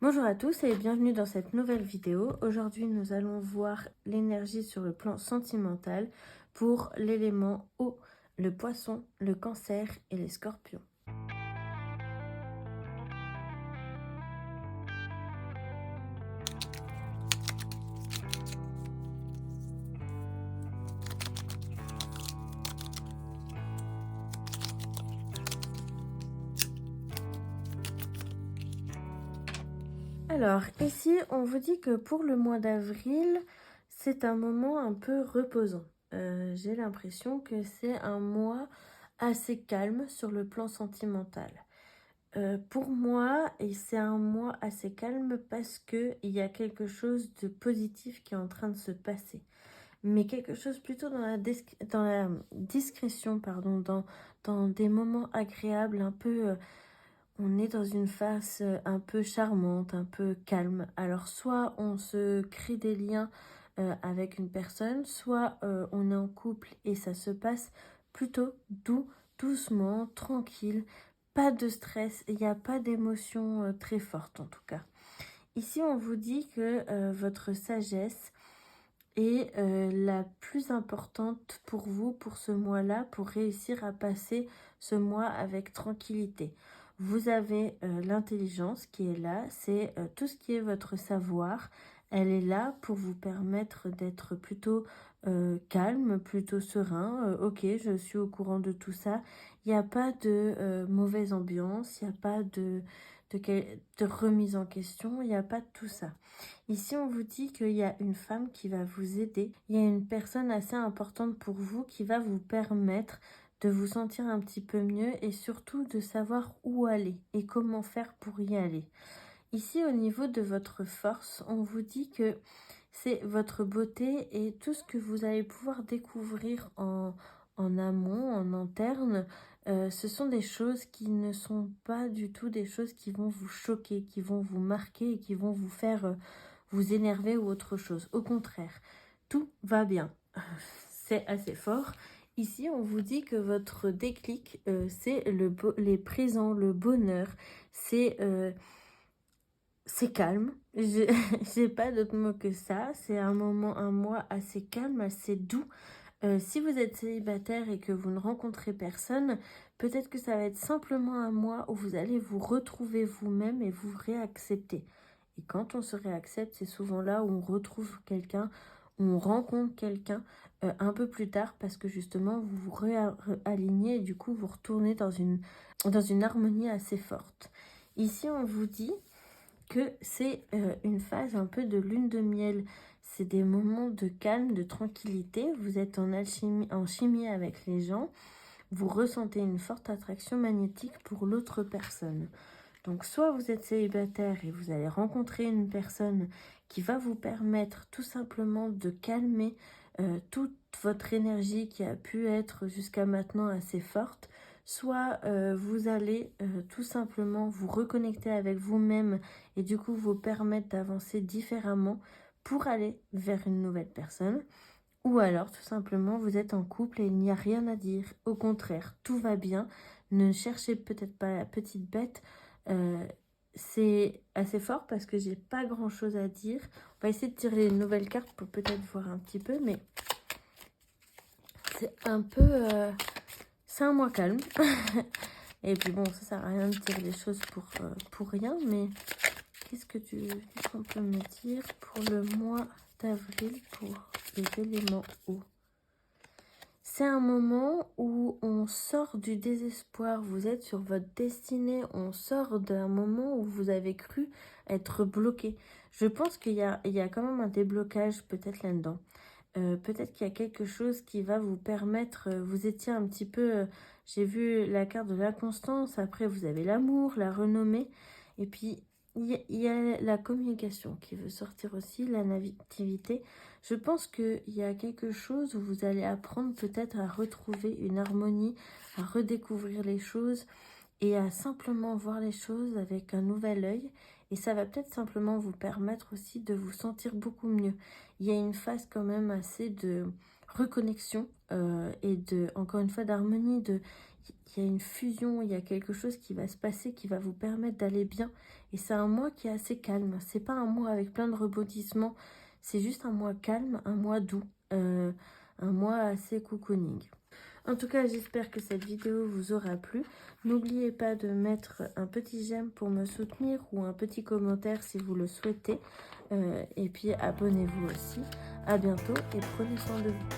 Bonjour à tous et bienvenue dans cette nouvelle vidéo. Aujourd'hui, nous allons voir l'énergie sur le plan sentimental pour l'élément eau, le poisson, le cancer et les scorpions. Alors, ici, on vous dit que pour le mois d'avril, c'est un moment un peu reposant. J'ai l'impression que c'est un mois assez calme sur le plan sentimental. Pour moi, et c'est un mois assez calme parce que il y a quelque chose de positif qui est en train de se passer. Mais quelque chose plutôt dans la discrétion, pardon, dans des moments agréables, un peu, on est dans une phase un peu charmante, un peu calme. Alors, soit on se crée des liens avec une personne, soit on est en couple et ça se passe plutôt doucement, tranquille, pas de stress, il n'y a pas d'émotions très fortes en tout cas. Ici, on vous dit que votre sagesse est la plus importante pour vous, pour ce mois-là, pour réussir à passer ce mois avec tranquillité. Vous avez l'intelligence qui est là, c'est tout ce qui est votre savoir. Elle est là pour vous permettre d'être plutôt calme, plutôt serein. Ok, je suis au courant de tout ça. Il n'y a pas de mauvaise ambiance, il n'y a pas de remise en question, il n'y a pas de tout ça. Ici, on vous dit qu'il y a une femme qui va vous aider. Il y a une personne assez importante pour vous qui va vous permettre de vous sentir un petit peu mieux et surtout de savoir où aller et comment faire pour y aller. Ici, au niveau de votre force, on vous dit que c'est votre beauté et tout ce que vous allez pouvoir découvrir en amont, en interne. Ce sont des choses qui ne sont pas du tout des choses qui vont vous choquer, qui vont vous marquer et qui vont vous faire vous énerver ou autre chose. Au contraire, tout va bien. C'est assez fort. Ici, on vous dit que votre déclic, c'est les présents, le bonheur. C'est calme. J'ai pas d'autre mot que ça. C'est un mois assez calme, assez doux. Si vous êtes célibataire et que vous ne rencontrez personne, peut-être que ça va être simplement un mois où vous allez vous retrouver vous-même et vous réaccepter. Et quand on se réaccepte, c'est souvent là où on retrouve quelqu'un, où on rencontre quelqu'un un peu plus tard parce que justement vous vous réalignez et du coup vous retournez dans une harmonie assez forte. Ici, on vous dit que c'est une phase un peu de lune de miel. C'est des moments de calme, de tranquillité. Vous êtes en alchimie, en chimie avec les gens. Vous ressentez une forte attraction magnétique pour l'autre personne. Donc, soit vous êtes célibataire et vous allez rencontrer une personne qui va vous permettre tout simplement de calmer toute votre énergie qui a pu être jusqu'à maintenant assez forte, soit vous allez tout simplement vous reconnecter avec vous-même et du coup vous permettre d'avancer différemment pour aller vers une nouvelle personne. Ou alors tout simplement vous êtes en couple et il n'y a rien à dire. Au contraire, tout va bien. Ne cherchez peut-être pas la petite bête. Euh, c'est assez fort parce que j'ai pas grand chose à dire. On va essayer de tirer une nouvelle carte pour peut-être voir un petit peu, mais c'est un peu... c'est un mois calme. Et puis bon, ça sert à rien de tirer des choses pour rien, mais qu'est-ce qu'on peut me dire pour le mois d'avril pour les éléments eau? C'est un moment où on sort du désespoir, vous êtes sur votre destinée, on sort d'un moment où vous avez cru être bloqué. Je pense il y a quand même un déblocage peut-être là-dedans. Peut-être qu'il y a quelque chose qui va vous permettre, vous étiez un petit peu, j'ai vu la carte de l'inconstance, après vous avez l'amour, la renommée, et puis il y a la communication qui veut sortir aussi, la nativité. Je pense qu'il y a quelque chose où vous allez apprendre peut-être à retrouver une harmonie, à redécouvrir les choses et à simplement voir les choses avec un nouvel œil. Et ça va peut-être simplement vous permettre aussi de vous sentir beaucoup mieux. Il y a une phase quand même assez de reconnexion et de, encore une fois, d'harmonie. Il qu'il y a une fusion, il y a quelque chose qui va se passer qui va vous permettre d'aller bien. Et c'est un mois qui est assez calme. C'est pas un mois avec plein de rebondissements. C'est juste un mois calme, un mois doux. Un mois assez cocooning. En tout cas, j'espère que cette vidéo vous aura plu. N'oubliez pas de mettre un petit j'aime pour me soutenir ou un petit commentaire si vous le souhaitez. Et puis, abonnez-vous aussi. À bientôt et prenez soin de vous.